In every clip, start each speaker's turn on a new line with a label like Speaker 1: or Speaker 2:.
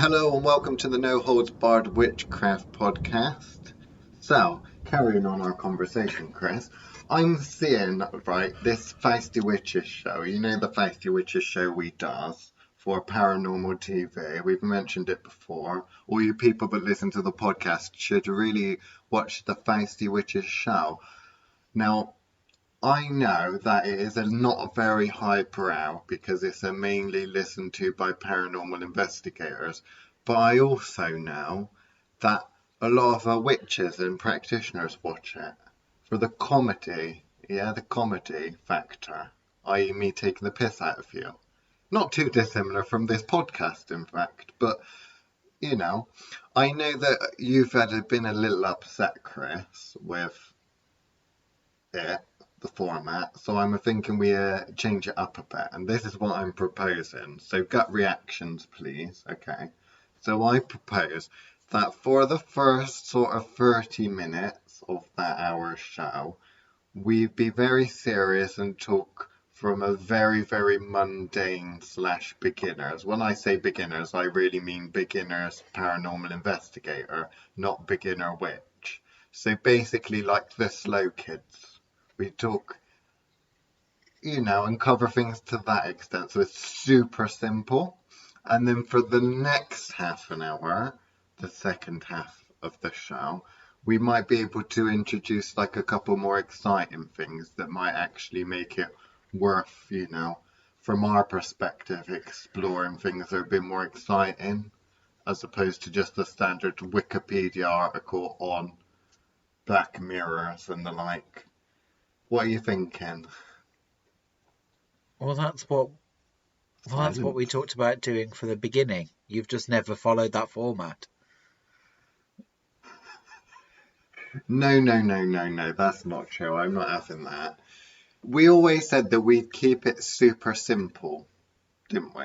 Speaker 1: Hello and welcome to the No Holds Barred Witchcraft podcast. So, carrying on our conversation, Chris, I'm seeing, right, this Feisty Witches show. You know the Feisty Witches show we does for Paranormal TV. We've mentioned it before. All you people that listen to the podcast should really watch the Feisty Witches show. Now, I know that it is not very highbrow because it's mainly listened to by paranormal investigators, but I also know that a lot of our witches and practitioners watch it for the comedy, the comedy factor, i.e. me taking the piss out of you. Not too dissimilar from this podcast, in fact, but, I know that you've been a little upset, Chris, with it. The format, so I'm thinking we change it up a bit, and this is what I'm proposing. So gut reactions, please. Okay, so I propose that for the first sort of 30 minutes of that hour show, we be very serious and talk from a very, very mundane / beginners. When I say beginners, I really mean beginners paranormal investigator, not beginner witch. So basically like the slow kids. We talk, and cover things to that extent. So it's super simple. And then for the next half an hour, the second half of the show, we might be able to introduce like a couple more exciting things that might actually make it worth, from our perspective, exploring things that are a bit more exciting, as opposed to just the standard Wikipedia article on Black Mirrors and the like. What are you thinking?
Speaker 2: Well, that's what we talked about doing for the beginning. You've just never followed that format.
Speaker 1: No, that's not true. I'm not having that. We always said that we'd keep it super simple, didn't we?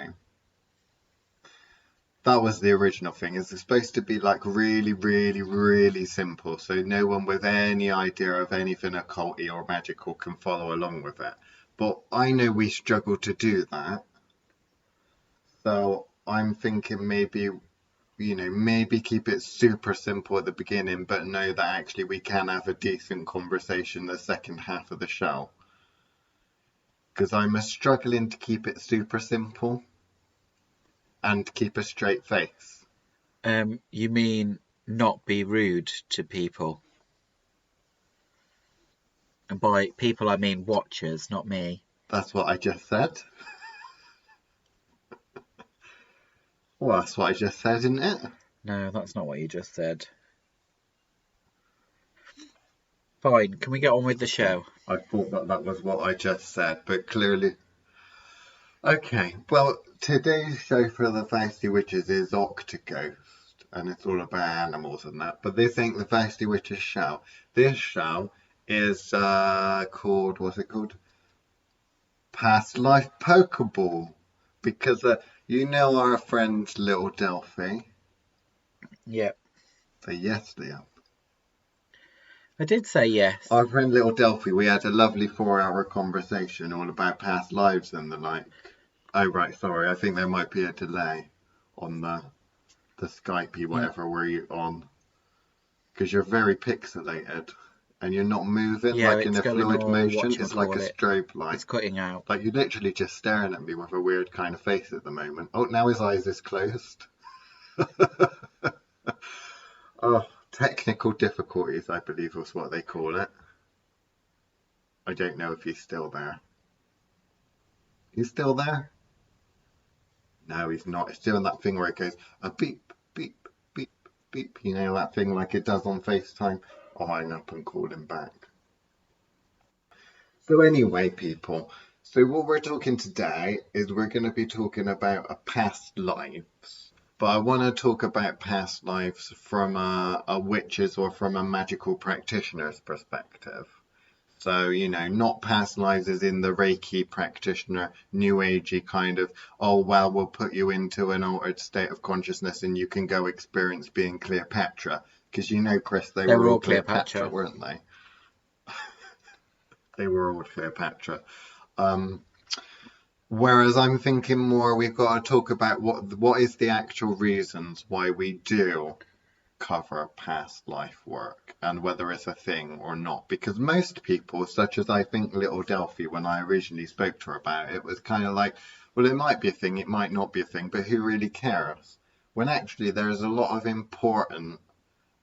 Speaker 1: That was the original thing. It's supposed to be like really, really, really simple, so no one with any idea of anything occulty or magical can follow along with it. But I know we struggle to do that. So I'm thinking maybe keep it super simple at the beginning, but know that actually we can have a decent conversation the second half of the show. Because I'm struggling to keep it super simple and keep a straight face.
Speaker 2: You mean not be rude to people? And by people, I mean watchers, not me.
Speaker 1: That's what I just said. Well, that's what I just said, isn't it?
Speaker 2: No, that's not what you just said. Fine, can we get on with the show?
Speaker 1: I thought that was what I just said, but clearly... Okay, well, today's show for the Feisty Witches is Octoghost, and it's all about animals and that, but this ain't the Feisty Witches show. This show is called, what's it called? Pastlife Pokeball, because our friend Little Delphi.
Speaker 2: Yep.
Speaker 1: Say yes, Liam.
Speaker 2: I did say yes.
Speaker 1: Our friend Little Delphi, we had a lovely 4-hour conversation all about past lives and the like. Oh, right, sorry, I think there might be a delay on the Skypey, whatever we're on. Because you're very pixelated. And you're not moving like in a fluid motion. It's like a strobe light.
Speaker 2: It's cutting out.
Speaker 1: Like you're literally just staring at me with a weird kind of face at the moment. Oh, now his eyes is closed. Oh, technical difficulties, I believe was what they call it. I don't know if he's still there. He's still there? No, he's not. It's doing that thing where it goes a beep, beep, beep, beep. You know that thing like it does on FaceTime? I'll hang up and call him back. So anyway, people, so what we're talking today is we're going to be talking about past lives. But I want to talk about past lives from a witch's or from a magical practitioner's perspective. So, not past lives as in the Reiki practitioner, new agey kind of, oh, well, we'll put you into an altered state of consciousness and you can go experience being Cleopatra. Because Chris, they were all Cleopatra, weren't they? They were all Cleopatra. Whereas I'm thinking more, we've got to talk about what is the actual reasons why we do cover past life work and whether it's a thing or not. Because most people, such as I think little Delphi, when I originally spoke to her about it, was kind of like, well, it might be a thing, it might not be a thing, but who really cares? When actually there's a lot of important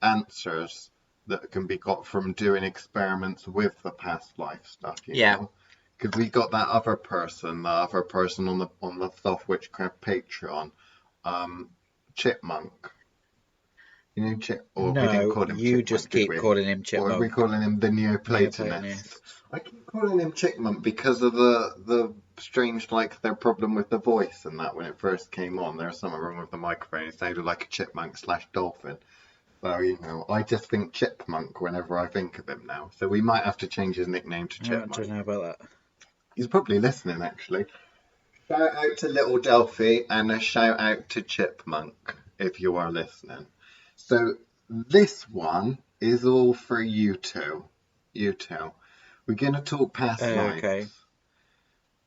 Speaker 1: answers that can be got from doing experiments with the past life stuff, you
Speaker 2: Yeah.
Speaker 1: know? Because we got that other person on the Self Witchcraft Patreon, Chipmunk. You know, or we didn't
Speaker 2: No,
Speaker 1: call him
Speaker 2: you just
Speaker 1: Chipmunk, did
Speaker 2: keep
Speaker 1: we?
Speaker 2: calling him
Speaker 1: Or are we
Speaker 2: Chipmunk.
Speaker 1: calling him the Neoplatonist?
Speaker 2: Neoplatonist.
Speaker 1: I keep calling him Chipmunk because of the strange, like, their problem with the voice and that when it first came on. There was something wrong with the microphone. It sounded like a chipmunk slash dolphin. So, you know, I just think Chipmunk whenever I think of him now. So we might have to change his nickname to
Speaker 2: I don't
Speaker 1: Chipmunk.
Speaker 2: know about that.
Speaker 1: He's probably listening, actually. Shout out to Little Delphi and a shout out to Chipmunk if you are listening. So this one is all for you two. You two. We're going to talk past lives.
Speaker 2: Okay.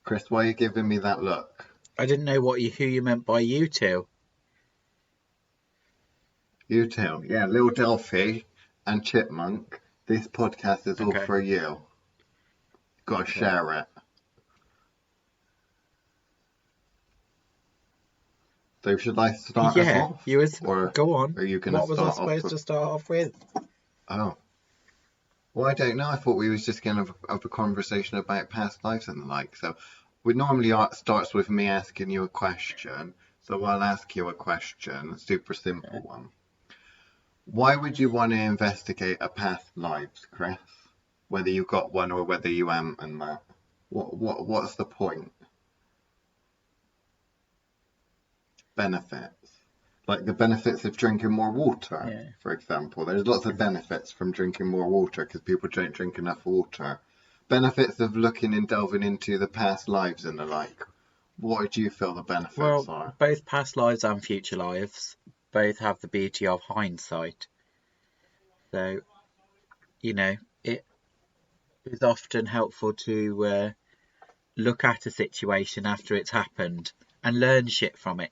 Speaker 1: Chris, why are you giving me that look?
Speaker 2: I didn't know who you meant by you two.
Speaker 1: You two. Yeah, Little Delphi and Chipmunk. This podcast is all for you. Got to share it. So should I start us off?
Speaker 2: Go on.
Speaker 1: Are you going to
Speaker 2: What was I supposed to start off with?
Speaker 1: Oh. Well, I don't know. I thought we was just going to have a conversation about past lives and the like. So we normally starts with me asking you a question. So I'll ask you a question, a super simple one. Why would you want to investigate a past lives, Chris? Whether you got one or whether you am and that. What's the point? Benefits. Like the benefits of drinking more water, for example. There's lots of benefits from drinking more water because people don't drink enough water. Benefits of looking and delving into the past lives and the like. What do you feel the benefits are?
Speaker 2: Both past lives and future lives both have the beauty of hindsight. So, you know, it is often helpful to look at a situation after it's happened and learn shit from it.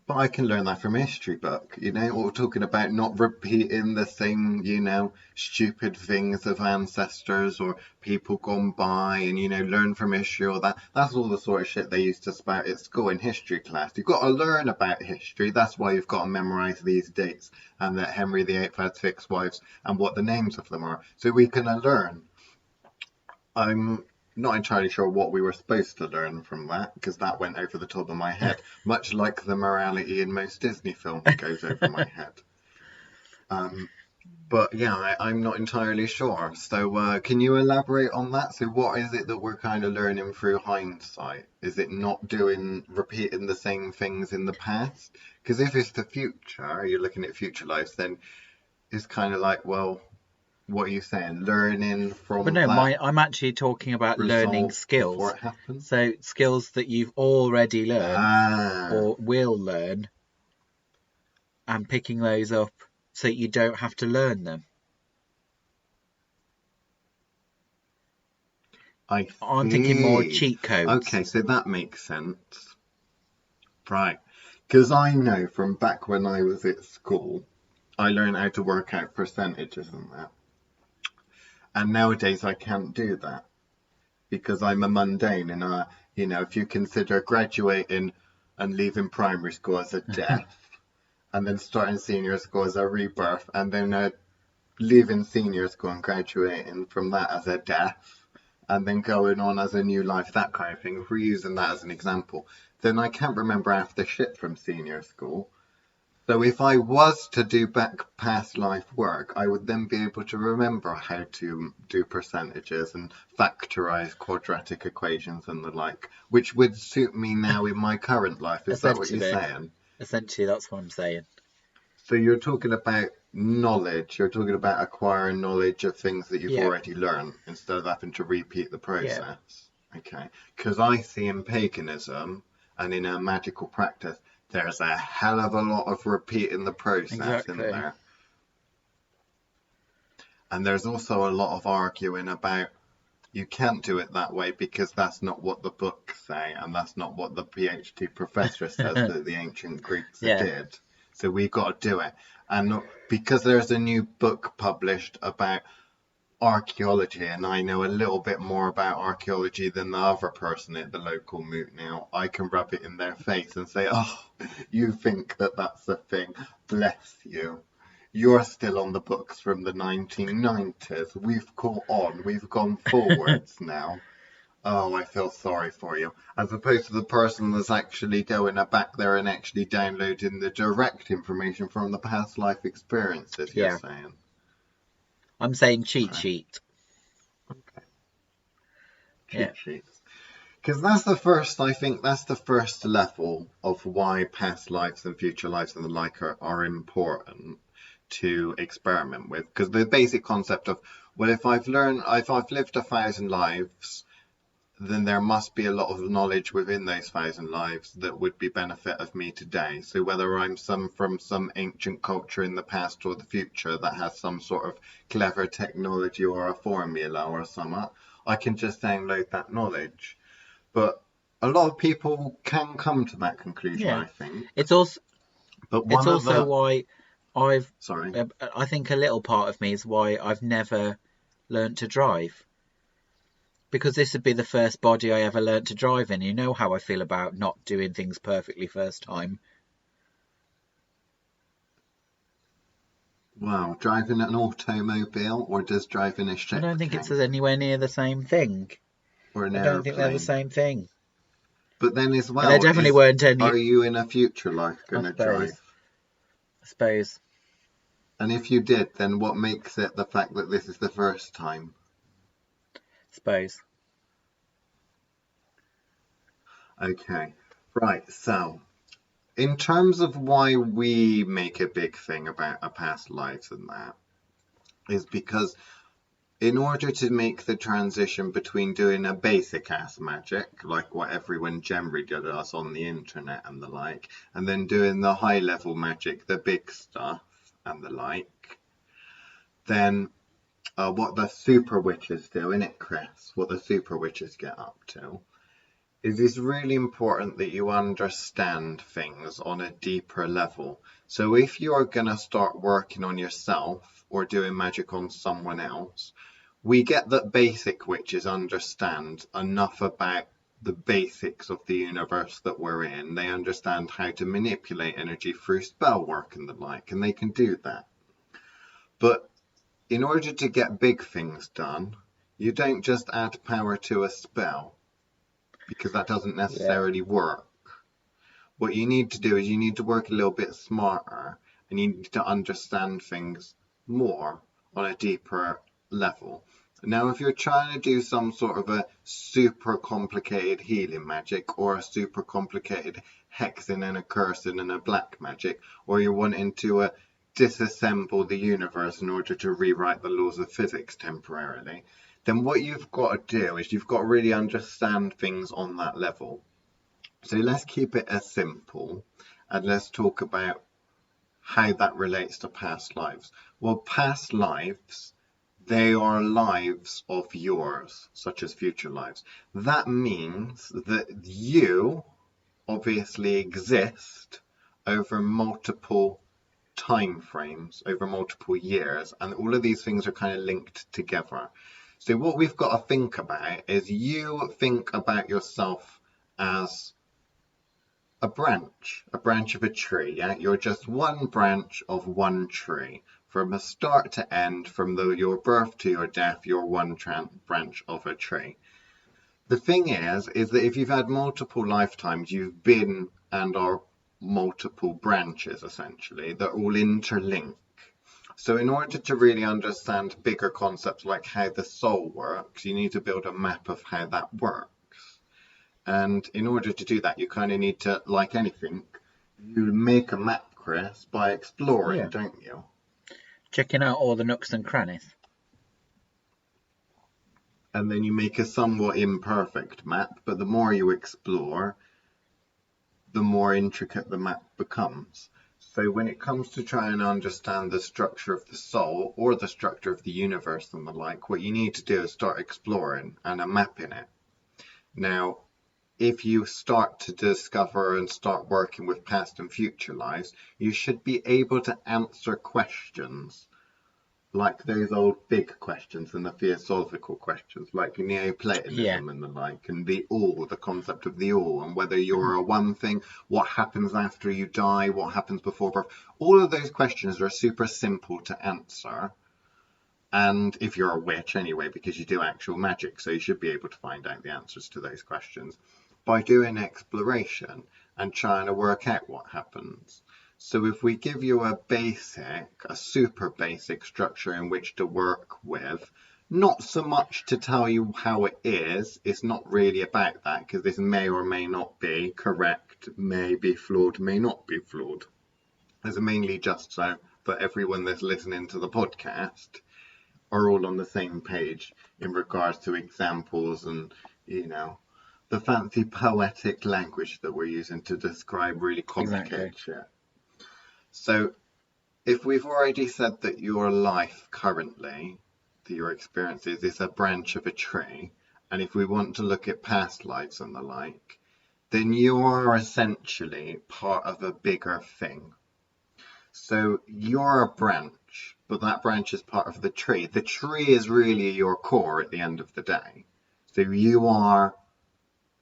Speaker 1: But I can learn that from a history book, you know, we're talking about not repeating the same, you know, stupid things of ancestors or people gone by and, you know, learn from history or that. That's all the sort of shit they used to spout at school in history class. You've got to learn about history. That's why you've got to memorize these dates and that Henry VIII had 6 wives and what the names of them are. So we can learn. I'm not entirely sure what we were supposed to learn from that because that went over the top of my head, much like the morality in most Disney films goes over my head. But yeah, I'm not entirely sure. So can you elaborate on that? So what is it that we're kind of learning through hindsight? Is it not repeating the same things in the past? Because if it's the future, you're looking at future lives, then it's kind of like, well, what are you saying? Learning from
Speaker 2: But no,
Speaker 1: that
Speaker 2: I'm actually talking about learning skills.
Speaker 1: before it happens?
Speaker 2: So skills that you've already learned or will learn and picking those up so you don't have to learn them. I'm thinking more cheat codes.
Speaker 1: Okay, so that makes sense. Right. Because I know from back when I was at school, I learned how to work out percentages and that. And nowadays I can't do that because I'm a mundane and, you know, if you consider graduating and leaving primary school as a death and then starting senior school as a rebirth and then leaving senior school and graduating from that as a death and then going on as a new life, that kind of thing, if we're using that as an example, then I can't remember half the shit from senior school. So if I was to do back past life work, I would then be able to remember how to do percentages and factorize quadratic equations and the like, which would suit me now in my current life. Is that what you're saying?
Speaker 2: Essentially, that's what I'm saying.
Speaker 1: So you're talking about knowledge. You're talking about acquiring knowledge of things that you've already learned instead of having to repeat the process. Okay. Because I see in paganism and in a magical practice, there's a hell of a lot of repeating the process in there. And there's also a lot of arguing about You can't do it that way because that's not what the books say, and that's not what the PhD professor says that the ancient Greeks
Speaker 2: Yeah,
Speaker 1: did. So we've got to do it. And because there's a new book published about archaeology, and I know a little bit more about archaeology than the other person at the local moot now, I can rub it in their face and say, oh, you think that that's a thing? Bless you. You're still on the books from the 1990s. We've caught on. We've gone forwards now. Oh, I feel sorry for you. As opposed to the person that's actually going back there and actually downloading the direct information from the past life experiences, you're
Speaker 2: yeah.
Speaker 1: saying.
Speaker 2: I'm saying cheat
Speaker 1: Okay.
Speaker 2: sheet.
Speaker 1: Okay.
Speaker 2: Yeah,
Speaker 1: Cheat sheets. Because that's the first, I think that's the first level of why past lives and future lives and the like are important to experiment with. Because the basic concept of, well, if I've lived 1,000 lives, then there must be a lot of knowledge within those 1,000 lives that would be benefit of me today. So whether I'm from some ancient culture in the past or the future that has some sort of clever technology or a formula or something, I can just download that knowledge. But a lot of people can come to that conclusion,
Speaker 2: yeah.
Speaker 1: I think.
Speaker 2: It's also
Speaker 1: But
Speaker 2: it's
Speaker 1: one of
Speaker 2: also
Speaker 1: the
Speaker 2: why I've
Speaker 1: sorry,
Speaker 2: I think a little part of me is why I've never learnt to drive. Because this would be the first body I ever learnt to drive in. You know how I feel about not doing things perfectly first time.
Speaker 1: wow, driving an automobile or just driving a
Speaker 2: I don't
Speaker 1: ship
Speaker 2: think it's
Speaker 1: thing
Speaker 2: anywhere near the same thing.
Speaker 1: or an
Speaker 2: I don't think they're the
Speaker 1: aeroplane.
Speaker 2: same thing.
Speaker 1: But then as
Speaker 2: And there
Speaker 1: well,
Speaker 2: definitely weren't any.
Speaker 1: are you in a future life
Speaker 2: I
Speaker 1: gonna
Speaker 2: suppose.
Speaker 1: drive?
Speaker 2: I suppose.
Speaker 1: And if you did, then what makes it the fact that this is the first time?
Speaker 2: Suppose.
Speaker 1: Okay, right, so in terms of why we make a big thing about our past lives and that, is because in order to make the transition between doing a basic ass magic, like what everyone generally does on the internet and the like, and then doing the high level magic, the big stuff and the like, then what the super witches do, innit, Chris? What the super witches get up to is it's really important that you understand things on a deeper level. So if you're going to start working on yourself or doing magic on someone else, we get that basic witches understand enough about the basics of the universe that we're in. They understand how to manipulate energy through spell work and the like, and they can do that. But in order to get big things done, you don't just add power to a spell, because that doesn't
Speaker 2: Yeah.
Speaker 1: necessarily work. What you need to do is you need to work a little bit smarter and you need to understand things more on a deeper level. Now, if you're trying to do some sort of a super complicated healing magic or a super complicated hexing and a cursing and a black magic, or you're wanting to disassemble the universe in order to rewrite the laws of physics temporarily, then what you've got to do is you've got to really understand things on that level. So let's keep it as simple and let's talk about how that relates to past lives. Well, past lives, they are lives of yours, such as future lives. That means that you obviously exist over multiple time frames, over multiple years, and all of these things are kind of linked together. So what we've got to think about is you think about yourself as a branch of a tree. Yeah? You're just one branch of one tree. From a start to end, from your birth to your death, you're one branch of a tree. The thing is that if you've had multiple lifetimes, you've been and are multiple branches, essentially, that all interlink. So in order to really understand bigger concepts like how the soul works, you need to build a map of how that works. And in order to do that, you kind of need to, like anything, you make a map, Chris, by exploring,
Speaker 2: Yeah.
Speaker 1: don't you?
Speaker 2: Checking out all the nooks and crannies.
Speaker 1: And then you make a somewhat imperfect map, but the more you explore, the more intricate the map becomes. So when it comes to trying to understand the structure of the soul or the structure of the universe and the like, what you need to do is start exploring and mapping it. Now, if you start to discover and start working with past and future lives, you should be able to answer questions like those old big questions and the philosophical questions, like
Speaker 2: Yeah.
Speaker 1: Neoplatonism and the like, and the all, the concept of the all, and whether you're a one thing, what happens after you die, what happens before birth. All of those questions are super simple to answer. And if you're a witch anyway, because you do actual magic, so you should be able to find out the answers to those questions by doing exploration and trying to work out what happens. So if we give you a super basic structure in which to work with, not so much to tell you how it is, it's not really about that, because this may or may not be correct, may be flawed, may not be flawed. It's mainly just so that everyone that's listening to the podcast are all on the same page in regards to examples and, the fancy poetic language that we're using to describe really complicated
Speaker 2: Exactly.
Speaker 1: shit. So, if we've already said that your life currently, that your experiences, is a branch of a tree, and if we want to look at past lives and the like, then you are essentially part of a bigger thing. So you're a branch, but that branch is part of the tree. The tree is really your core at the end of the day. So you are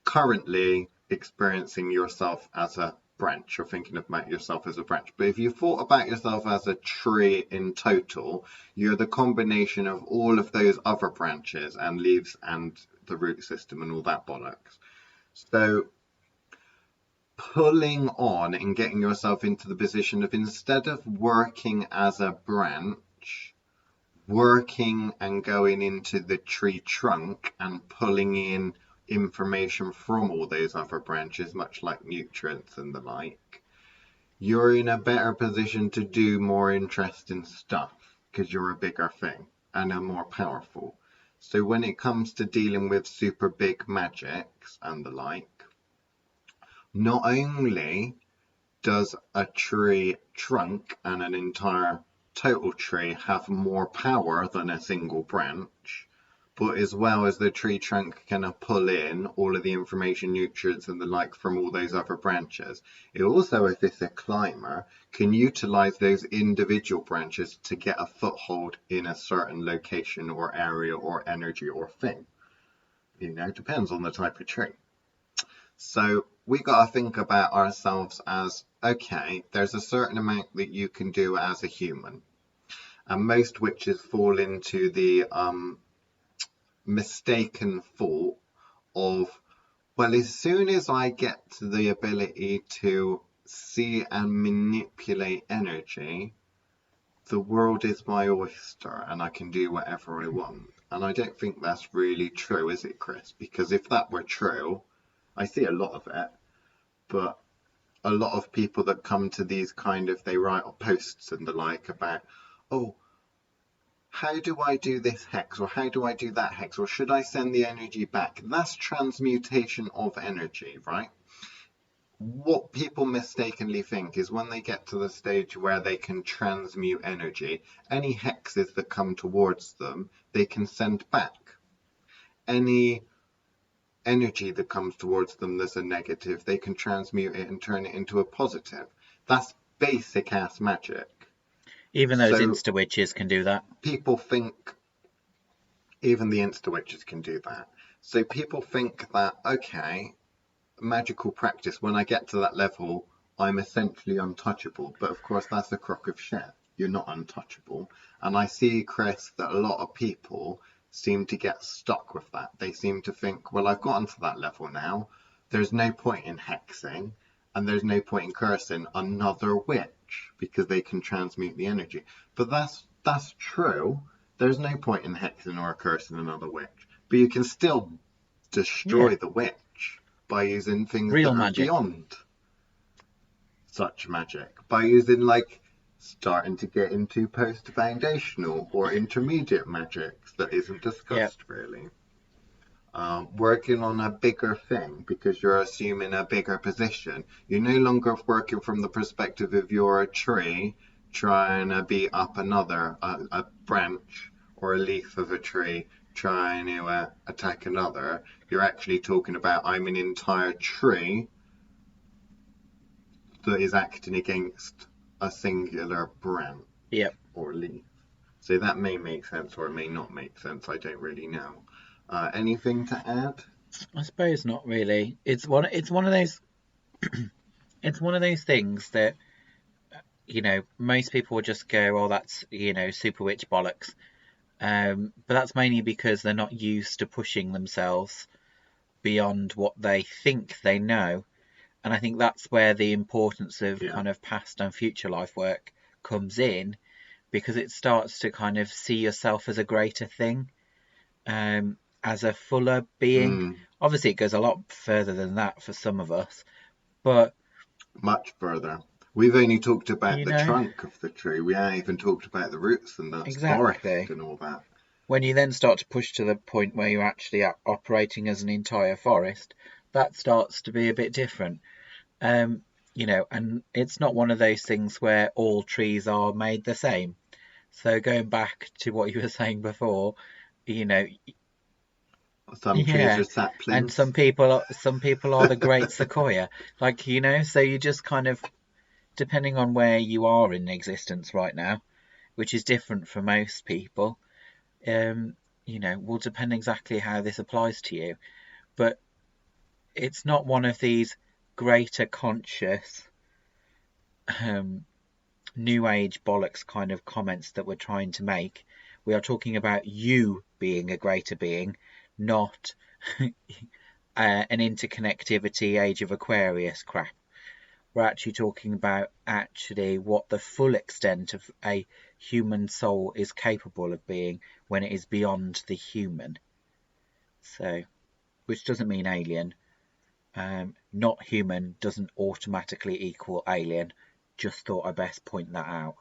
Speaker 1: currently experiencing yourself as a branch, or thinking about yourself as a branch. But if you thought about yourself as a tree in total, you're the combination of all of those other branches and leaves and the root system and all that bollocks. So pulling on and getting yourself into the position of, instead of working as a branch, working and going into the tree trunk and pulling in information from all those other branches, much like nutrients and the like, you're in a better position to do more interesting stuff because you're a bigger thing and are more powerful. So when it comes to dealing with super big magics and the like, not only does a tree trunk and an entire total tree have more power than a single branch, but as well as the tree trunk can pull in all of the information, nutrients and the like from all those other branches, it also, if it's a climber, can utilize those individual branches to get a foothold in a certain location or area or energy or thing. Depends on the type of tree. So we got to think about ourselves as, okay, there's a certain amount that you can do as a human. And most witches fall into the mistaken thought of, well, as soon as I get the ability to see and manipulate energy, the world is my oyster and I can do whatever I want. And I don't think that's really true, is it, Chris? Because if that were true, I see a lot of it, but a lot of people that come to these they write posts and the like about, oh, how do I do this hex, or how do I do that hex, or should I send the energy back? That's transmutation of energy, right? What people mistakenly think is when they get to the stage where they can transmute energy, any hexes that come towards them, they can send back. Any energy that comes towards them that's a negative, they can transmute it and turn it into a positive. That's basic ass magic.
Speaker 2: Even those
Speaker 1: So
Speaker 2: insta witches can do that.
Speaker 1: people think, even the insta witches can do that. So people think that, okay, magical practice, when I get to that level, I'm essentially untouchable. But of course, that's a crock of shit. You're not untouchable. And I see, Chris, that a lot of people seem to get stuck with that. They seem to think, well, I've gotten to that level now. There's no point in hexing, and there's no point in cursing another witch because they can transmute the energy. But that's true. There's no point in hexing or cursing another witch. But you can still destroy the witch by using things
Speaker 2: Real
Speaker 1: that are
Speaker 2: magic.
Speaker 1: beyond such magic. By using, starting to get into post-foundational or intermediate magics that isn't discussed really. working on a bigger thing because you're assuming a bigger position. You're no longer working from the perspective of you're a tree trying to be up a branch or a leaf of a tree trying to attack another. You're actually talking about I'm an entire tree that is acting against a singular branch
Speaker 2: Yep.
Speaker 1: or leaf. So that may make sense or it may not make sense. I don't really know. Anything to add?
Speaker 2: I suppose not really. It's one of those it's one of those things that most people will just go, oh, that's super witch bollocks. But that's mainly because they're not used to pushing themselves beyond what they think they know. And I think that's where the importance of
Speaker 1: Yeah.
Speaker 2: kind of past and future life work comes in, because it starts to kind of see yourself as a greater thing, as a fuller being.
Speaker 1: Mm,
Speaker 2: Obviously, it goes a lot further than that for some of us, but
Speaker 1: much further. We've only talked about
Speaker 2: you
Speaker 1: the
Speaker 2: know,
Speaker 1: trunk of the tree. We haven't even talked about the roots and the forest
Speaker 2: exactly.
Speaker 1: and all that.
Speaker 2: When you then start to push to the point where you're actually operating as an entire forest, that starts to be a bit different. Um, and it's not one of those things where all trees are made the same. So going back to what you were saying before, you know,
Speaker 1: Some trees
Speaker 2: yeah,
Speaker 1: are
Speaker 2: and
Speaker 1: saplings.
Speaker 2: some people are the great sequoia, so you just kind of, depending on where you are in existence right now, which is different for most people, will depend exactly how this applies to you. But it's not one of these greater conscious, um, new age bollocks kind of comments that we're trying to make. We are talking about you being a greater being, not an interconnectivity age of Aquarius crap. We're actually talking about actually what the full extent of a human soul is capable of being when it is beyond the human. So, which doesn't mean alien. Not human doesn't automatically equal alien. Just thought I best point that out.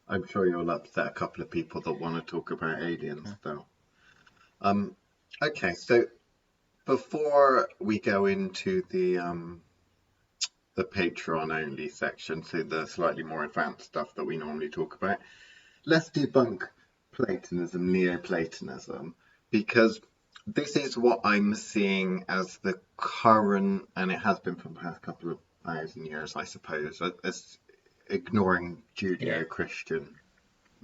Speaker 1: I'm sure you'll upset a couple of people that want to talk about aliens, though. Um, okay, so before we go into the Patreon only section, so the slightly more advanced stuff that we normally talk about, let's debunk Platonism, Neoplatonism, because this is what I'm seeing as the current, and it has been for the past couple of thousand years, I suppose, as ignoring
Speaker 2: Yeah.
Speaker 1: Judeo-Christian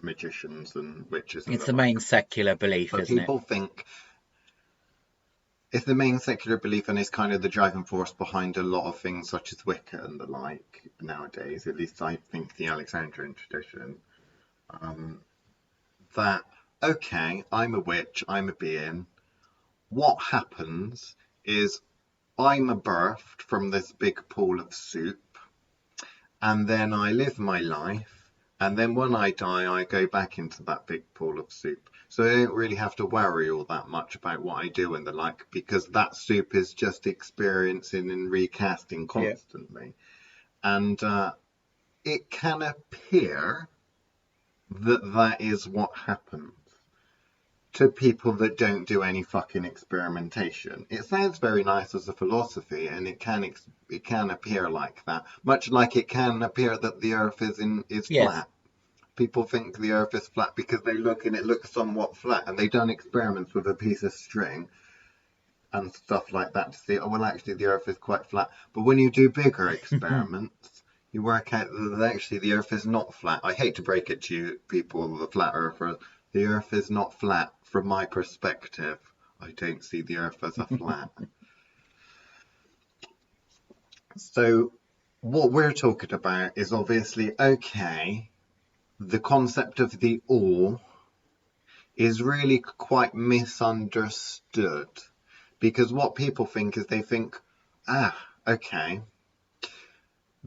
Speaker 1: magicians and witches and
Speaker 2: It's
Speaker 1: the
Speaker 2: the
Speaker 1: like.
Speaker 2: main secular belief,
Speaker 1: But
Speaker 2: isn't it?
Speaker 1: people think it's the main secular belief and it's kind of the driving force behind a lot of things such as Wicca and the like nowadays, at least I think the Alexandrian tradition. That, okay, I'm a witch, I'm a being. What happens is I'm birthed from this big pool of soup, and then I live my life, and then when I die, I go back into that big pool of soup. So I don't really have to worry all that much about what I do and the like, because that soup is just experiencing and recasting
Speaker 2: Yeah.
Speaker 1: constantly. And it can appear that that is what happens to people that don't do any fucking experimentation. It sounds very nice as a philosophy, and it can appear like that, much like it can appear that the Earth is
Speaker 2: Yes.
Speaker 1: flat. People think the Earth is flat because they look and it looks somewhat flat, and they've done experiments with a piece of string and stuff like that to see, oh well, actually the Earth is quite flat. But when you do bigger experiments, you work out that actually the Earth is not flat. I hate to break it to you, people, the flat earthers. The Earth is not flat from my perspective. I don't see the Earth as a flat. So what we're talking about is obviously, okay, the concept of the all is really quite misunderstood, because what people think is they think, okay,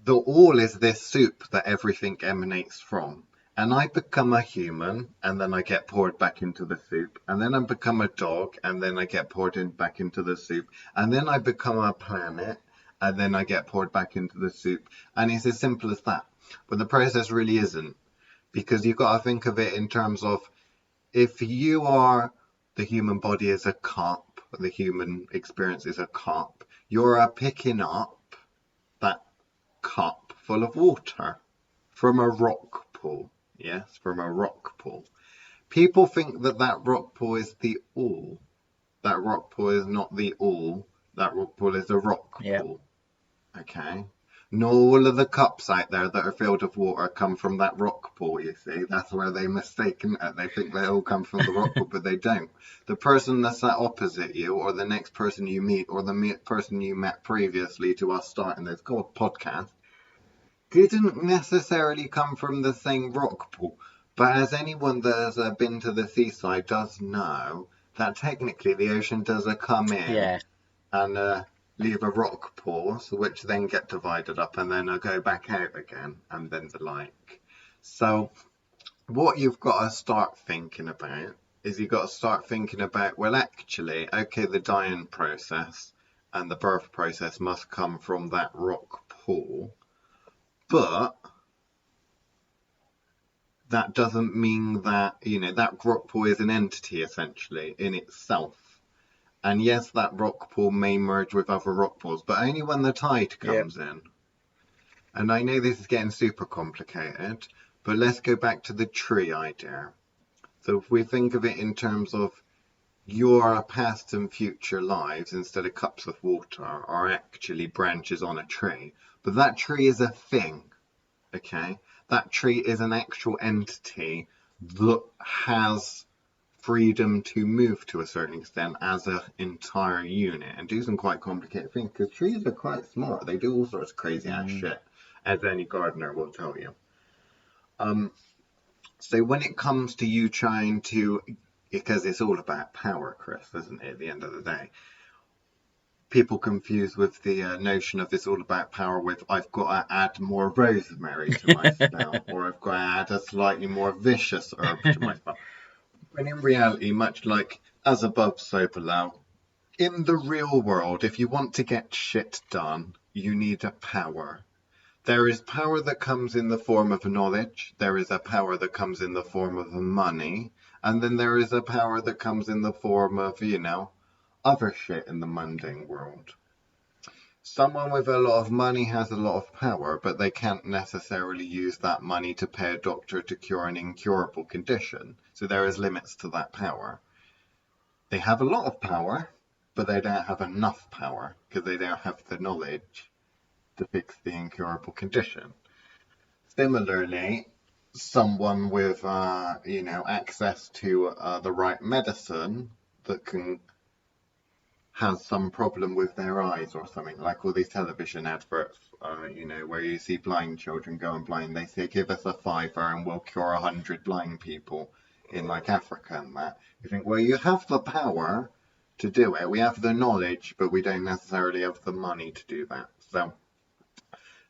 Speaker 1: the all is this soup that everything emanates from. And I become a human, and then I get poured back into the soup. And then I become a dog, and then I get poured back into the soup. And then I become a planet, and then I get poured back into the soup. And it's as simple as that. But the process really isn't, because you've got to think of it in terms of if you are, the human body is a cup, the human experience is a cup, you're picking up that cup full of water from a rock pool. Yes, from a rock pool. People think that that rock pool is the all. That rock pool is not the all. That rock pool is a rock
Speaker 2: Yeah.
Speaker 1: pool. Okay? Not all of the cups out there that are filled with water come from that rock pool, you see. That's where they mistaken it. They think they all come from the rock pool, but they don't. The person that's sat opposite you, or the next person you meet, or the person you met previously to us starting this podcast, didn't necessarily come from the same rock pool. But as anyone that has been to the seaside does know, that technically the ocean does come in
Speaker 2: Yeah.
Speaker 1: and leave a rock pause, which then get divided up and then go back out again, and then the like. So what you've got to start thinking about is you've got to start thinking about, well, actually, okay, the dying process and the birth process must come from that rock pool, but that doesn't mean that, that rock pool is an entity essentially in itself. And yes, that rock pool may merge with other rock pools, but only when the tide comes in. And I know this is getting super complicated, but let's go back to the tree idea. So if we think of it in terms of your past and future lives, instead of cups of water, are actually branches on a tree. But that tree is a thing, okay? That tree is an actual entity that has freedom to move to a certain extent as an entire unit and do some quite complicated things, because trees are quite smart. They do all sorts of crazy ass shit, as any gardener will tell you. So when it comes to you trying to, because it's all about power, Chris, isn't it, at the end of the day? People confuse with the notion of this all about power with, I've got to add more rosemary to my spell, or I've got to add a slightly more vicious herb to my spell. When in reality, much like as above, so below, in the real world, if you want to get shit done, you need a power. There is power that comes in the form of knowledge, there is a power that comes in the form of money, and then there is a power that comes in the form of, other shit in the mundane world. Someone with a lot of money has a lot of power, but they can't necessarily use that money to pay a doctor to cure an incurable condition. So there is limits to that power. They have a lot of power, but they don't have enough power because they don't have the knowledge to fix the incurable condition. Similarly, someone with, access to the right medicine that can has some problem with their eyes or something, like all these television adverts, where you see blind children going blind. They say, give us a £5 and we'll cure 100 blind people in like Africa and that. You think, well, you have the power to do it. We have the knowledge, but we don't necessarily have the money to do that. So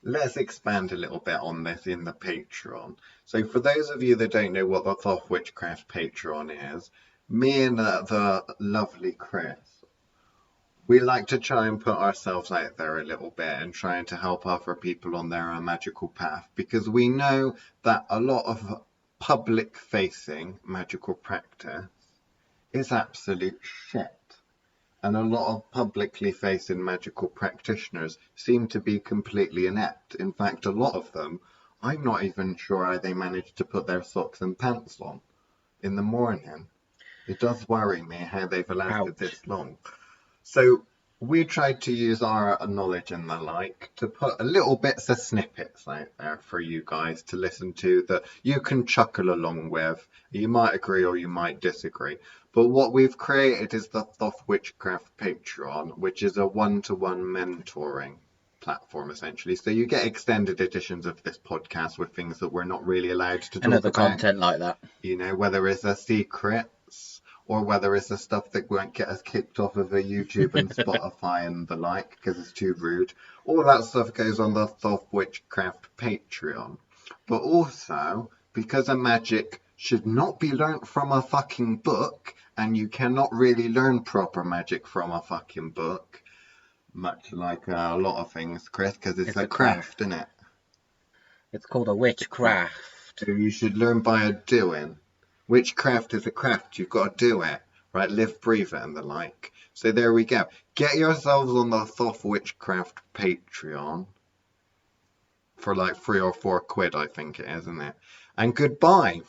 Speaker 1: let's expand a little bit on this in the Patreon. So for those of you that don't know what the Thoth Witchcraft Patreon is, me and the lovely Chris, we like to try and put ourselves out there a little bit and trying to help other people on their magical path, because we know that a lot of public facing magical practice is absolute shit. And a lot of publicly facing magical practitioners seem to be completely inept. In fact, a lot of them, I'm not even sure how they manage to put their socks and pants on in the morning. It does worry me how they've lasted this long. So we tried to use our knowledge and the like to put a little bits of snippets out there for you guys to listen to that you can chuckle along with. You might agree or you might disagree. But what we've created is the Thoth Witchcraft Patreon, which is a one-to-one mentoring platform essentially. So you get extended editions of this podcast with things that we're not really allowed to talk about.
Speaker 2: And other content like that.
Speaker 1: Whether it's a secrets or whether it's the stuff that won't get us kicked off of a YouTube and Spotify and the like because it's too rude. All that stuff goes on the Thoth Witchcraft Patreon. But also, because a magic should not be learnt from a fucking book, and you cannot really learn proper magic from a fucking book, much like a lot of things, Chris, because it's a craft, isn't it?
Speaker 2: It's called a witchcraft.
Speaker 1: So you should learn by a doing. Witchcraft is a craft. You've got to do it. Right? Live, breathe it and the like. So there we go. Get yourselves on the Soft Witchcraft Patreon for like £3 or £4, I think it is, isn't it? And goodbye.